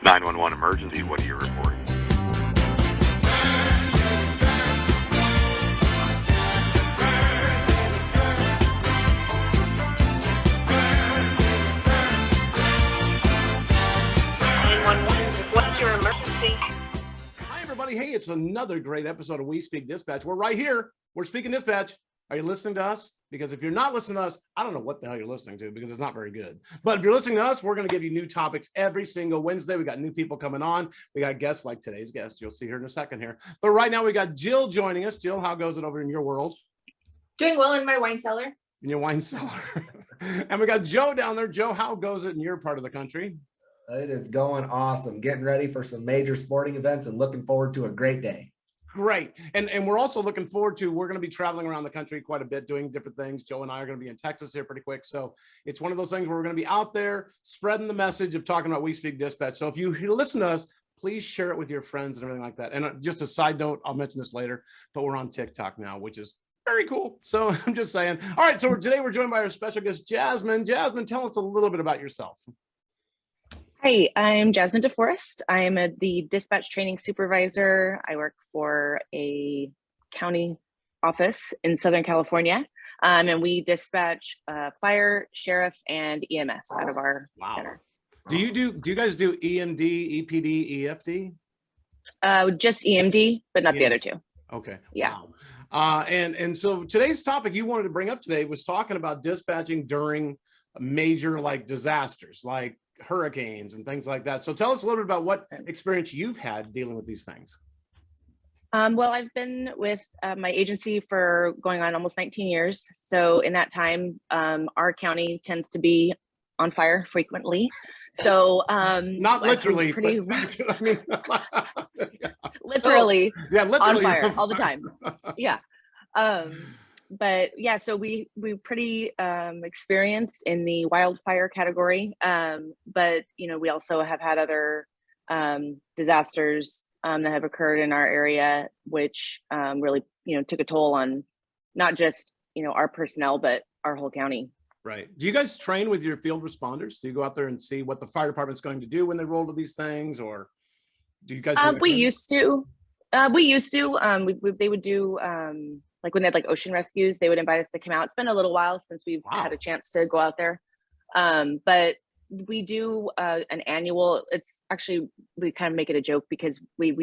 911 emergency, what are you reporting? What's your emergency? Hi, everybody. Hey, it's another great episode of We Speak Dispatch. We're right here. We're speaking dispatch. Are you listening to us? Because if you're not listening to us, I don't know what the hell you're listening to because it's not very good. But if you're listening to us, we're going to give you new topics every single Wednesday. We got new people coming on. We got guests like today's guest. You'll see her in a second here. But right now we got Jill joining us. Jill, how goes it over in your world? Doing well in my wine cellar. In your wine cellar. And we got Joe down there. Joe, how goes it in your part of the country? It is going awesome. Getting ready for some major sporting events and looking forward to a great day. Great. And we're also looking forward to, we're going to be traveling around the country quite a bit, doing different things. Joe and I are going to be in Texas here pretty quick. So it's one of those things where we're going to be out there spreading the message of talking about We Speak Dispatch. So if you listen to us, please share it with your friends and everything like that. And just a side note, I'll mention this later, but we're on TikTok now, which is very cool. So I'm just saying. All right. So today we're joined by our special guest, Jazzmine. Jazzmine, tell us a little bit about yourself. Hi, I'm Jazzmine DeForest. I'm the dispatch training supervisor. I work for a county office in Southern California, and we dispatch fire, sheriff, and EMS out of our center. Do you guys do EMD, EPD, EFD? Just EMD, but not the other two. Okay. Yeah. Wow. And so today's topic you wanted to bring up today was talking about dispatching during major like disasters, like hurricanes and things like that. So tell us a little bit about what experience you've had dealing with these things. Well, I've been with my agency for going on almost 19 years. So in that time, our county tends to be on fire frequently. So not literally, pretty I mean, literally, yeah, literally on fire all the time. Yeah. But yeah, so we pretty experienced in the wildfire category. But we also have had other disasters that have occurred in our area, which really took a toll on not just our personnel, but our whole county. Right. Do you guys train with your field responders? Do you go out there and see what the fire department's going to do when they roll to these things, or do you guys? We used to. They would do. Like when they had like ocean rescues, they would invite us to come out. It's been a little while since we've had a chance to go out there. But we do an annual, it's actually, we kind of make it a joke because we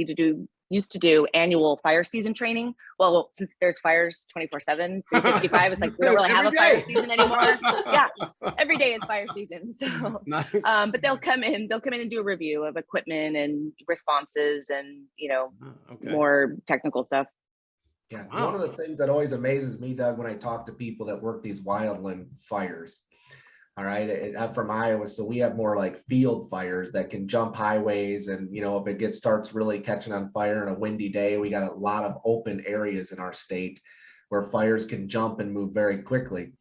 used to do annual fire season training. Well, since there's fires 24/7, 365, it's like we don't really have a fire season anymore. Yeah, every day is fire season. So, nice. But they'll come in and do a review of equipment and responses and, more technical stuff. Yeah, one of the things that always amazes me, Doug, when I talk to people that work these wildland fires, all right, I'm from Iowa, so we have more like field fires that can jump highways, and if it starts really catching on fire on a windy day, we got a lot of open areas in our state where fires can jump and move very quickly.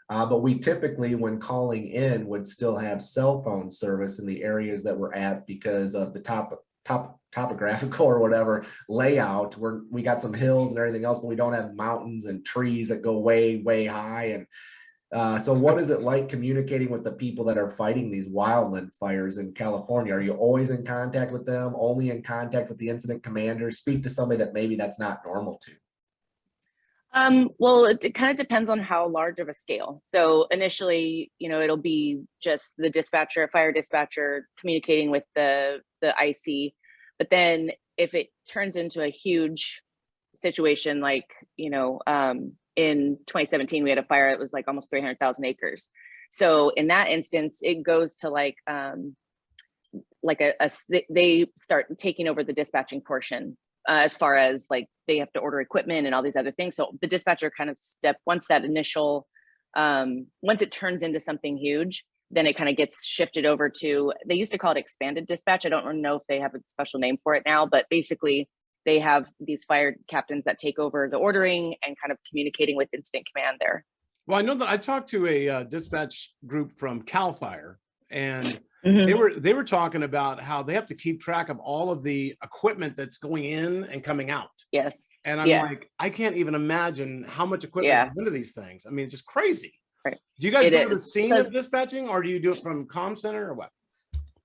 But we typically, when calling in, would still have cell phone service in the areas that we're at because of the topographical or whatever layout, where we got some hills and everything else, but we don't have mountains and trees that go way high. And so what is it like communicating with the people that are fighting these wildland fires in California? Are you always in contact with them, only in contact with the incident commander? Speak to somebody that maybe that's not normal to. Well, it kind of depends on how large of a scale. So initially, it'll be just the dispatcher, fire dispatcher communicating with the IC. But then if it turns into a huge situation, like, in 2017, we had a fire that was like almost 300,000 acres. So in that instance, it goes to they start taking over the dispatching portion. As far as like they have to order equipment and all these other things. So the dispatcher kind of once that initial, once it turns into something huge, then it kind of gets shifted over to, they used to call it expanded dispatch. I don't know if they have a special name for it now, but basically they have these fire captains that take over the ordering and kind of communicating with incident command there. Well, I know that I talked to a dispatch group from CAL FIRE, and they were talking about how they have to keep track of all of the equipment that's going in and coming out. Yes. And I'm like, I can't even imagine how much equipment goes into these things. I mean, it's just crazy. Right. Do you guys go to the scene of dispatching, or do you do it from comm center or what?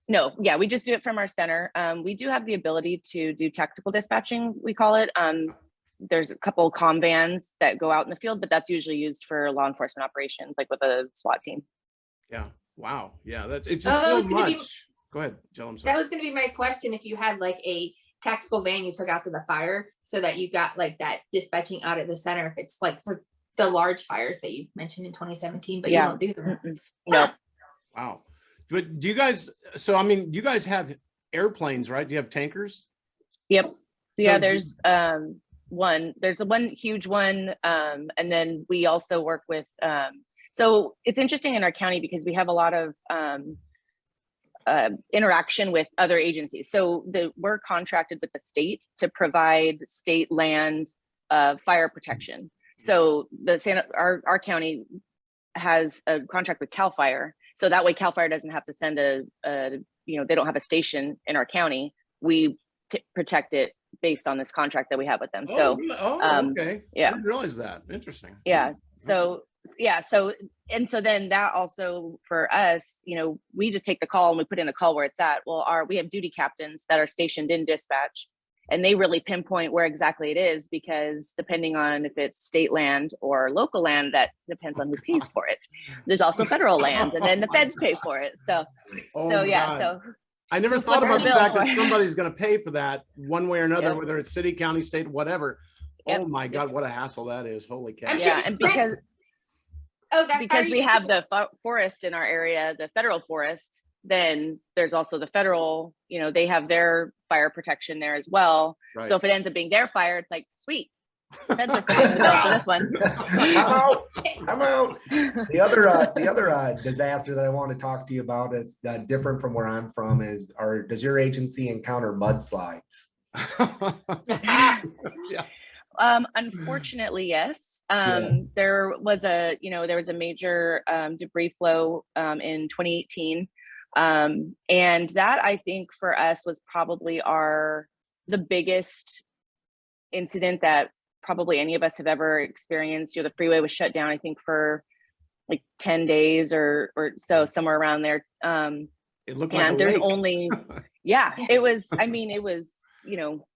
No, yeah, we just do it from our center. We do have the ability to do tactical dispatching, we call it. There's a couple comm vans that go out in the field, but that's usually used for law enforcement operations, like with a SWAT team. Yeah. Wow. Yeah. It's just so much. Go ahead, Jill. I'm sorry. That was going to be my question. If you had like a tactical van you took out to the fire so that you got like that dispatching out at the center, if it's like for the large fires that you mentioned in 2017, but you don't do that. No. Wow. But do you guys, so I mean, you guys have airplanes, right? Do you have tankers? Yep. Yeah, So there's there's one huge one. And then we also work with, so it's interesting in our county because we have a lot of interaction with other agencies. So we're contracted with the state to provide state land fire protection. So our county has a contract with CAL FIRE. So that way CAL FIRE doesn't have to send they don't have a station in our county. We protect it based on this contract that we have with them. Okay. Yeah. I didn't realize that. Interesting. Yeah. So then that also for us, we just take the call and we put in a call where it's at. Well, we have duty captains that are stationed in dispatch, and they really pinpoint where exactly it is, because depending on if it's state land or local land, that depends on who pays for it. There's also federal land, and then the feds pay for it. So I never thought about the fact that somebody's going to pay for that one way or another, whether it's city, county, state, whatever. Oh my God, what a hassle that is. Holy cow. Yeah, and because we have the forest in our area, the federal forest, then there's also the federal, they have their fire protection there as well. Right. So if it ends up being their fire, it's like, sweet. Feds are putting the bill for this one. I'm out. The other disaster that I want to talk to you about is different from where I'm from does your agency encounter mudslides? Yeah. Unfortunately, yes. Yes. There was a major debris flow in 2018. And that, I think, for us was probably the biggest incident that probably any of us have ever experienced. The freeway was shut down, I think, for like 10 days or so, somewhere around there. It looked like there's only, it was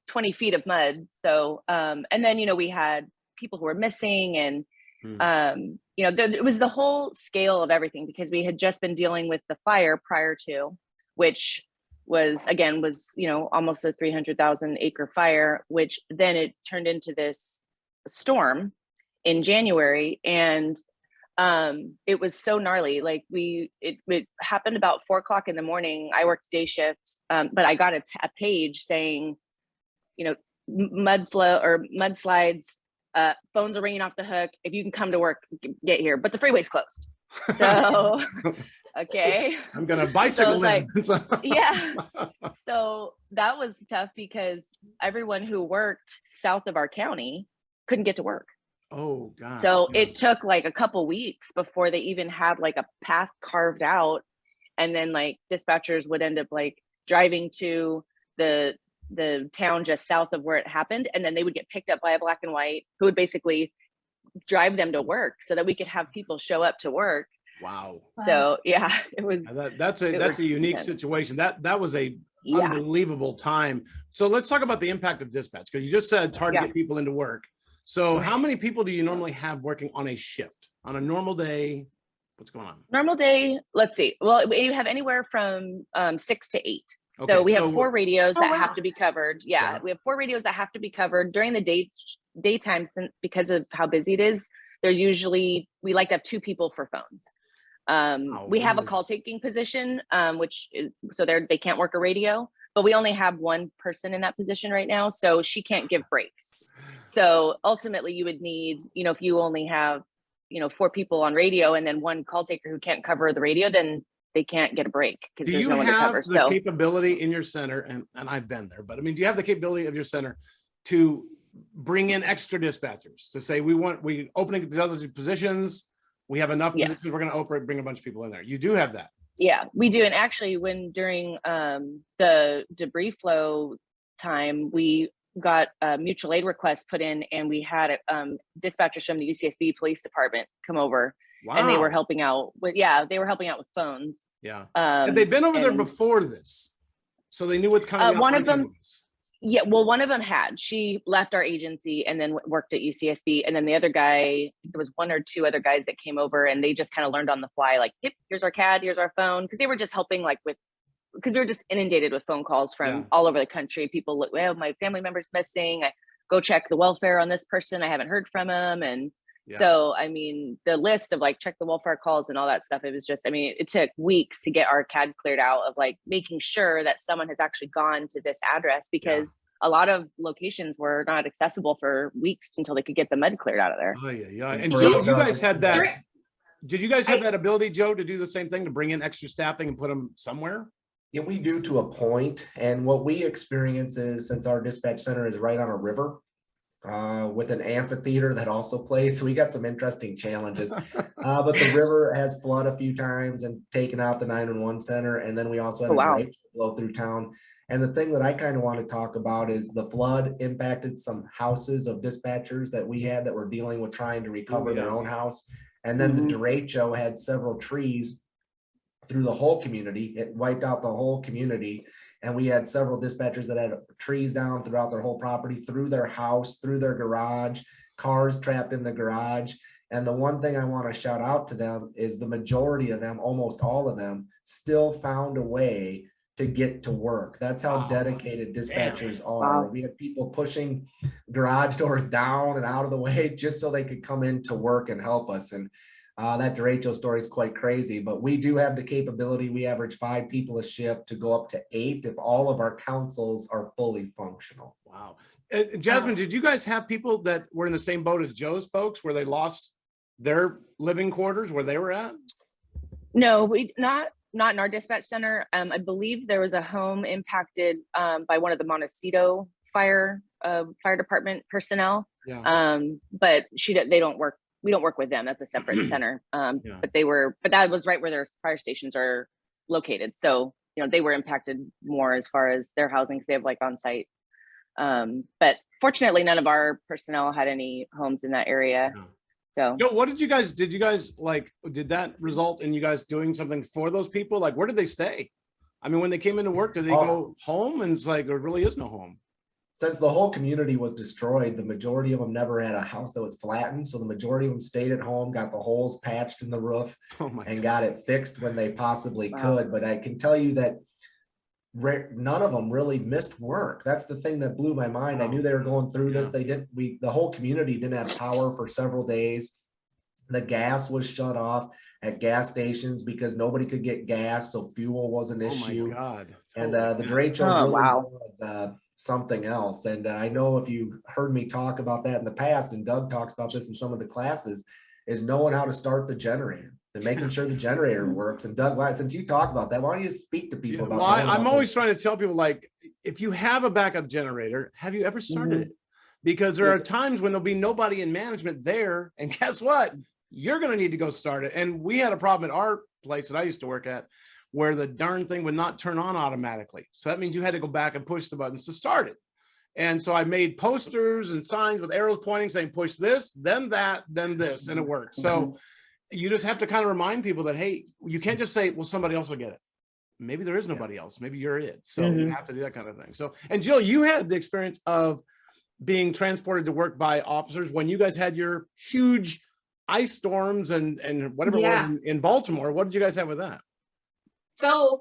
20 feet of mud. So, and then, we had people who were missing, and, it was the whole scale of everything, because we had just been dealing with the fire prior to, which was almost a 300,000 acre fire, which then it turned into this storm in January. And it was so gnarly. Like it happened about 4:00 in the morning. I worked day shift, but I got a page saying, mudslides, phones are ringing off the hook. If you can come to work, get here. But the freeway's closed. So, okay. I'm going to bicycle in. Yeah. So that was tough, because everyone who worked south of our county couldn't get to work. Oh God. So it took like a couple weeks before they even had like a path carved out. And then like dispatchers would end up like driving to the town just south of where it happened, and then they would get picked up by a black and white who would basically drive them to work so that we could have people show up to work. Wow. So yeah, it was. That's a unique situation. That was a unbelievable time. So let's talk about the impact of dispatch, because you just said it's hard to get people into work. So how many people do you normally have working on a shift on a normal day? What's going on? Normal day. Let's see. Well, we have anywhere from 6 to 8. Okay, so we have 4 radios that have to be covered. Yeah, we have 4 radios that have to be covered during the daytime, because of how busy it is. We like to have 2 people for phones. We have a call taking position, so they can't work a radio, but we only have 1 person in that position right now, so she can't give breaks. So ultimately, you would need, if you only have, 4 people on radio and then 1 call taker who can't cover the radio, then they can't get a break because there's no one to cover. Do you have the capability in your center, and I've been there, but I mean, do you have the capability of your center to bring in extra dispatchers to say, we opening the other positions, we have enough positions, we're going to bring a bunch of people in there? You do have that. Yeah, we do. And actually, during the debris flow time, we got a mutual aid request put in, and we had dispatchers from the UCSB Police Department come over and they were Wow. helping out with, they were helping out with phones. Yeah. Had they been over there and, before this? So they knew what kind of the one of operation them, was. yeah, well, one of them she left our agency and then worked at UCSB. And then the other guy, there was one or two other guys that came over and they just kind of learned on the fly, like, yep, here's our CAD, here's our phone. Cause they were just helping because we were just inundated with phone calls from all over the country. People look, well, my family member's missing. I go check the welfare on this person. I haven't heard from him. And so, I mean, the list of like, check the welfare calls and all that stuff, it was just, I mean, it took weeks to get our CAD cleared out of like making sure that someone has actually gone to this address, because a lot of locations were not accessible for weeks until they could get the mud cleared out of there. Oh yeah. And For Joe, us, you guys had that. Direct- Did you guys have that ability, Joe, to do the same thing, to bring in extra staffing and put them somewhere? Yeah, we do to a point. And what we experience is, since our dispatch center is right on a river, with an amphitheater that also plays, so we got some interesting challenges. But the river has flooded a few times and taken out the 911 center. And then we also had a derecho blow through town. And the thing that I kind of want to talk about is the flood impacted some houses of dispatchers that we had that were dealing with trying to recover their own house. And then the derecho had several trees through the whole community. It wiped out the whole community. And we had several dispatchers that had trees down throughout their whole property, through their house, through their garage, cars trapped in the garage. And the one thing I want to shout out to them is the majority of them, almost all of them, still found a way to get to work. That's how dedicated dispatchers are. We had people pushing garage doors down and out of the way just so they could come in to work and help us. And that derecho story is quite crazy, but we do have the capability. We average 5 people a shift to go up to 8 if all of our councils are fully functional. Wow. Jazzmine, did you guys have people that were in the same boat as Joe's folks, where they lost their living quarters where they were at? No, we not in our dispatch center. I believe there was a home impacted by one of the Montecito fire department personnel. But they don't work. We don't work with them. That's a separate center. But that was right where their fire stations are located. So, they were impacted more as far as their housing, because they have like on site. But fortunately, none of our personnel had any homes in that area. So, what did you guys like? Did that result in you guys doing something for those people? Like, where did they stay? I mean, when they came into work, did they go home? And it's like, there really is no home. Since the whole community was destroyed, the majority of them never had a house that was flattened. So the majority of them stayed at home, got the holes patched in the roof, and got it fixed when they possibly could. But I can tell you that none of them really missed work. That's the thing that blew my mind. I knew they were going through this. The whole community didn't have power for several days. The gas was shut off at gas stations because nobody could get gas, so fuel was an issue. Oh my God. And the derecho was something else. And I know if you heard me talk about that in the past, and Doug talks about this in some of the classes, is knowing how to start the generator and making sure the generator works. And Doug, since you talk about that, why don't you speak to people about that? I'm always trying to tell people, like, if you have a backup generator, have you ever started it? Because there are times when there'll be nobody in management there, and guess what? You're going to need to go start it. And we had a problem at our place that I used to work at, where the darn thing would not turn on automatically. So that means you had to go back and push the buttons to start it. And so I made posters and signs with arrows pointing saying, push this, then that, then this, and it worked. So you just have to kind of remind people that, hey, you can't just say, well, somebody else will get it. Maybe there is nobody else. Maybe you're it. So you have to do that kind of thing. So, and Jill, you had the experience of being transported to work by officers when you guys had your huge ice storms and whatever it was in Baltimore. What did you guys have with that? So,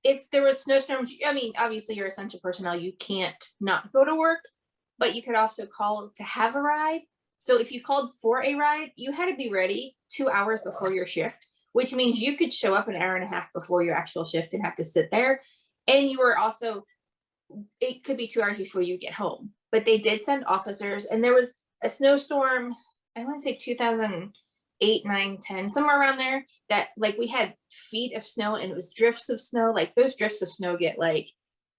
if there was snowstorms, I mean, obviously you're essential personnel, you can't not go to work, but you could also call to have a ride. So if you called for a ride, you had to be ready 2 hours before your shift, which means you could show up an hour and a half before your actual shift and have to sit there. And you were also, it could be 2 hours before you get home, but they did send officers. And there was a snowstorm, I want to say 2008, 9, 10, somewhere around there, that like we had feet of snow and it was drifts of snow. Like those drifts of snow get like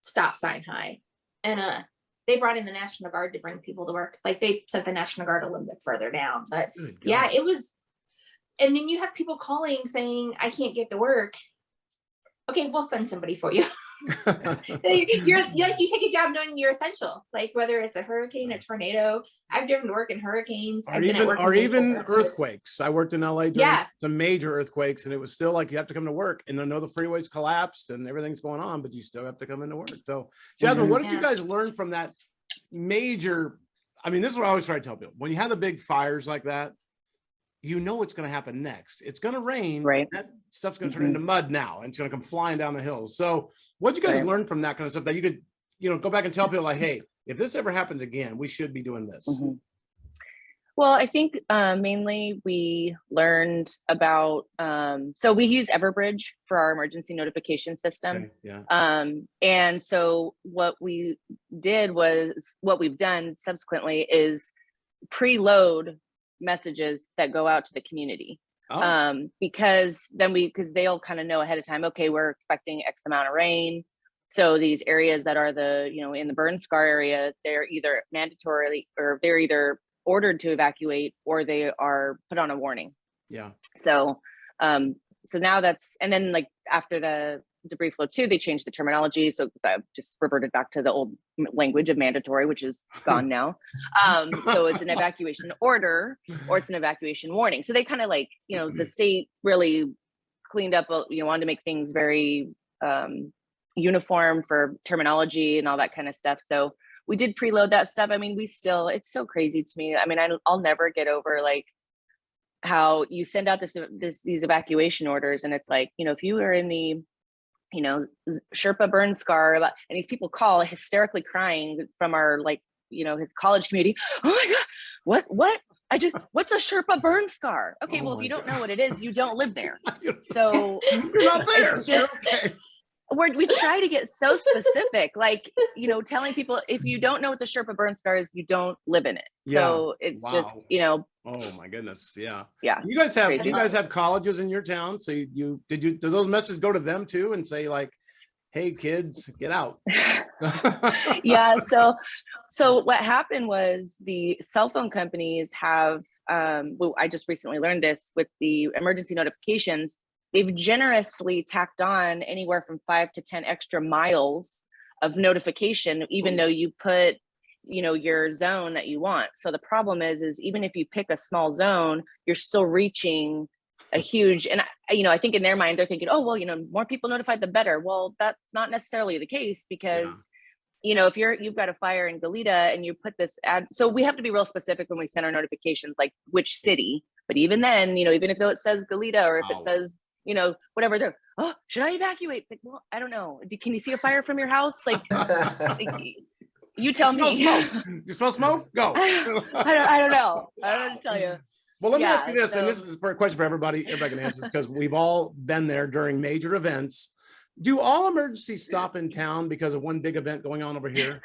stop sign high. And they brought in the National Guard to bring people to work. Like they sent the National Guard a little bit further down, but yeah, it was. And then you have people calling saying, I can't get to work. Okay, we'll send somebody for you. You take a job knowing you're essential, like whether it's a hurricane, a tornado. I've driven to work in hurricanes. I've been at work or in even neighborhoods. earthquakes. I worked in LA during Yeah. some major earthquakes, and it was still like you have to come to work, and I know the freeways collapsed and everything's going on, but you still have to come into work. So, Jazzmine, what did you Yeah. guys learn from that major? I mean, this is what I always try to tell people: when you have the big fires like that, you know what's going to happen next. It's going to rain. Right. That stuff's going to turn into mud now, and it's going to come flying down the hills. So, what did you guys Right. learn from that kind of stuff that you could, go back and tell people like, hey, if this ever happens again, we should be doing this. Mhm. Well, I think mainly we learned about, so we use Everbridge for our emergency notification system. Okay, yeah. And so what we did was, what we've done subsequently is preload messages that go out to the community. Oh, Because they'll kind of know ahead of time, okay, we're expecting X amount of rain. So these areas that are in the burn scar area, they're either mandatorily, or they're either ordered to evacuate, or they are put on a warning. yeah. So, so now and then like after the debris flow too, they changed the terminology. So I've just reverted back to the old language of mandatory, which is gone now. So it's an evacuation order, or it's an evacuation warning. So they kind of like, the state really cleaned up, wanted to make things very uniform for terminology and all that kind of stuff. So we did preload that stuff. I mean, it's so crazy to me. I mean, I'll never get over like how you send out these evacuation orders, and it's like, if you are in the, Sherpa burn scar, and these people call hysterically crying from our his college community. Oh my God, what? What's a Sherpa burn scar? Okay, well, if you don't know what it is, you don't live there. So You're not there. it's just, Okay. we try to get so specific, like, telling people, if you don't know what the Sherpa burn scar is, you don't live in it. So it's just, Oh my goodness. Yeah. yeah. You guys Crazy. have colleges in your town. So do those messages go to them too and say like, hey kids, get out? Yeah. So what happened was the cell phone companies have, I just recently learned this with the emergency notifications. They've generously tacked on anywhere from 5 to 10 extra miles of notification, even though you put, your zone that you want. So the problem is even if you pick a small zone, you're still reaching a huge, and I think in their mind, they're thinking, oh, well, more people notified, the better. Well, that's not necessarily the case, because if you've got a fire in Goleta and you put this ad, so we have to be real specific when we send our notifications, like which city. But even then, even if it says Goleta, or if it says, whatever, they're, oh, should I evacuate? It's like, well, I don't know. Can you see a fire from your house? Like, you tell me. You smell smoke? Go. I don't know. I don't know what to tell you. Well, let me ask you this, so, and this is a question for everybody. Everybody can answer this because we've all been there during major events. Do all emergencies stop in town because of one big event going on over here?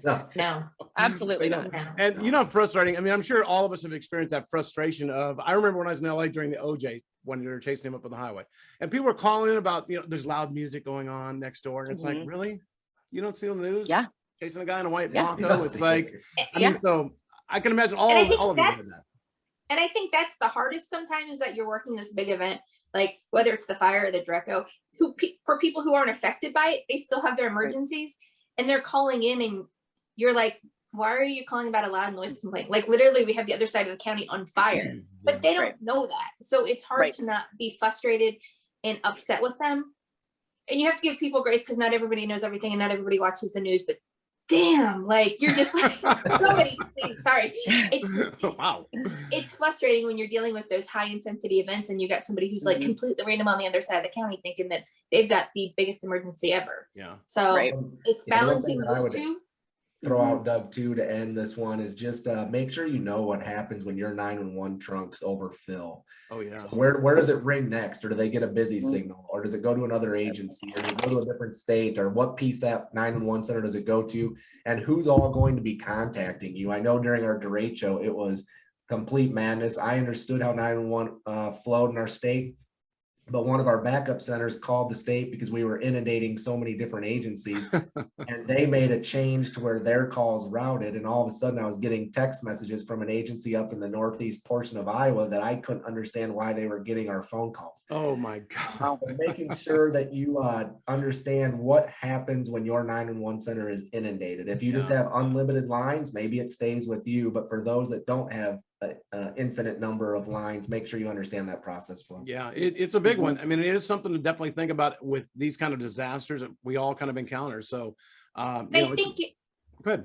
No, absolutely not. And frustrating. I mean, I'm sure all of us have experienced that frustration of, I remember when I was in LA during the OJ, when they were chasing him up on the highway, and people were calling in about, there's loud music going on next door. And it's like, really? You don't see on the news? Yeah. Chasing a guy in a white Yeah. Bronco. It's like, I mean, so I can imagine all of you did that. And I think that's the hardest sometimes, is that you're working this big event, like whether it's the fire or the Dreco, for people who aren't affected by it, they still have their emergencies, and they're calling in, and you're like, why are you calling about a loud noise complaint? Like literally we have the other side of the county on fire, but they don't know that. So it's hard to not be frustrated and upset with them. And you have to give people grace, because not everybody knows everything and not everybody watches the news, but damn, like you're just like, somebody please, sorry. Wow. It's frustrating when you're dealing with those high intensity events, and you got somebody who's like completely random on the other side of the county thinking that they've got the biggest emergency ever. Yeah. So it's balancing those two. Throw out, Doug, too, to end this one is just make sure you know what happens when your 911 trunks overfill. Oh yeah. So where does it ring next, or do they get a busy signal, or does it go to another agency, or does it go to a different state, or what PSAP 911 center does it go to, and who's all going to be contacting you? I know during our derecho it was complete madness. I understood how 911 flowed in our state. but one of our backup centers called the state because we were inundating so many different agencies, and they made a change to where their calls routed. And all of a sudden I was getting text messages from an agency up in the northeast portion of Iowa that I couldn't understand why they were getting our phone calls. Oh my God. So making sure that you understand what happens when your 911 center is inundated. If you just have unlimited lines, maybe it stays with you, but for those that don't have infinite number of lines, make sure you understand that process flow. Yeah, it's a big one. I mean, it is something to definitely think about with these kind of disasters that we all kind of encounter. So, I think that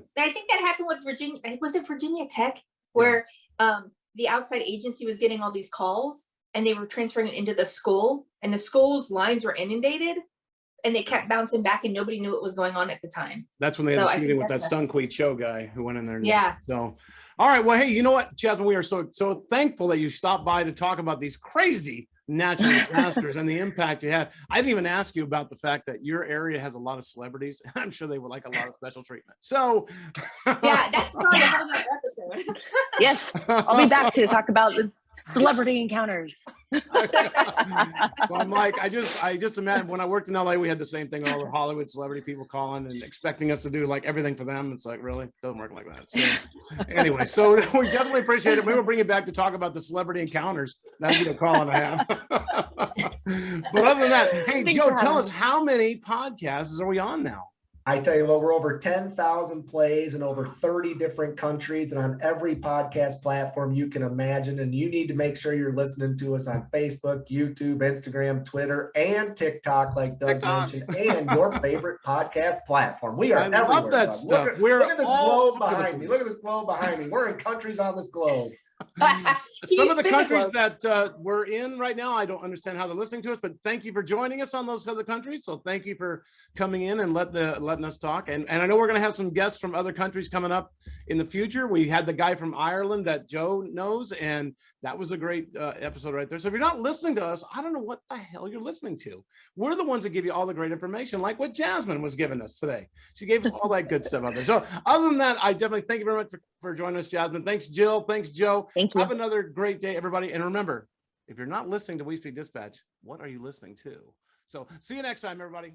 happened with Virginia. Was it Virginia Tech where the outside agency was getting all these calls and they were transferring it into the school, and the school's lines were inundated and they kept bouncing back and nobody knew what was going on at the time. That's when they had this meeting with that Sunqueat show guy who went in there. Yeah. So, all right. Well, hey, you know what, Jazzmine, we are so thankful that you stopped by to talk about these crazy natural disasters and the impact you had. I didn't even ask you about the fact that your area has a lot of celebrities. I'm sure they would like a lot of special treatment. So, yeah, that's probably a whole other episode. Yes, I'll be back to talk about the celebrity encounters. So I'm like, I just imagine when I worked in LA, we had the same thing, all the Hollywood celebrity people calling and expecting us to do like everything for them. It's like, really? Doesn't work like that. So anyway, so we definitely appreciate it. We will bring you back to talk about the celebrity encounters. That'd be a call and a half. But other than that, hey, Thanks Joe, tell us, how many podcasts are we on now? I tell you what, we're over 10,000 plays in over 30 different countries and on every podcast platform you can imagine. And you need to make sure you're listening to us on Facebook, YouTube, Instagram, Twitter, and TikTok, like Doug mentioned, and your favorite podcast platform. We are everywhere. Love that stuff. Look at this globe behind me. Look at this globe behind me. We're in countries on this globe. Some of the countries that we're in right now, I don't understand how they're listening to us, but thank you for joining us on those other countries. So thank you for coming in and letting us talk. And I know we're going to have some guests from other countries coming up in the future. We had the guy from Ireland that Joe knows, and that was a great episode right there. So if you're not listening to us, I don't know what the hell you're listening to. We're the ones that give you all the great information, like what Jazzmine was giving us today. She gave us all that good stuff out there. So other than that, I definitely thank you very much for joining us, Jazzmine. Thanks, Jill. Thanks, Joe. Thank you. Have another great day, everybody. And remember, if you're not listening to We Speak Dispatch, what are you listening to? So see you next time, everybody.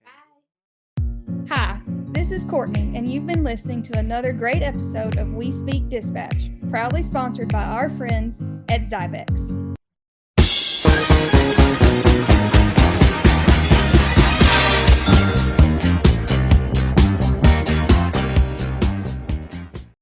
Bye. Hi, this is Courtney, and you've been listening to another great episode of We Speak Dispatch, proudly sponsored by our friends at Zybex.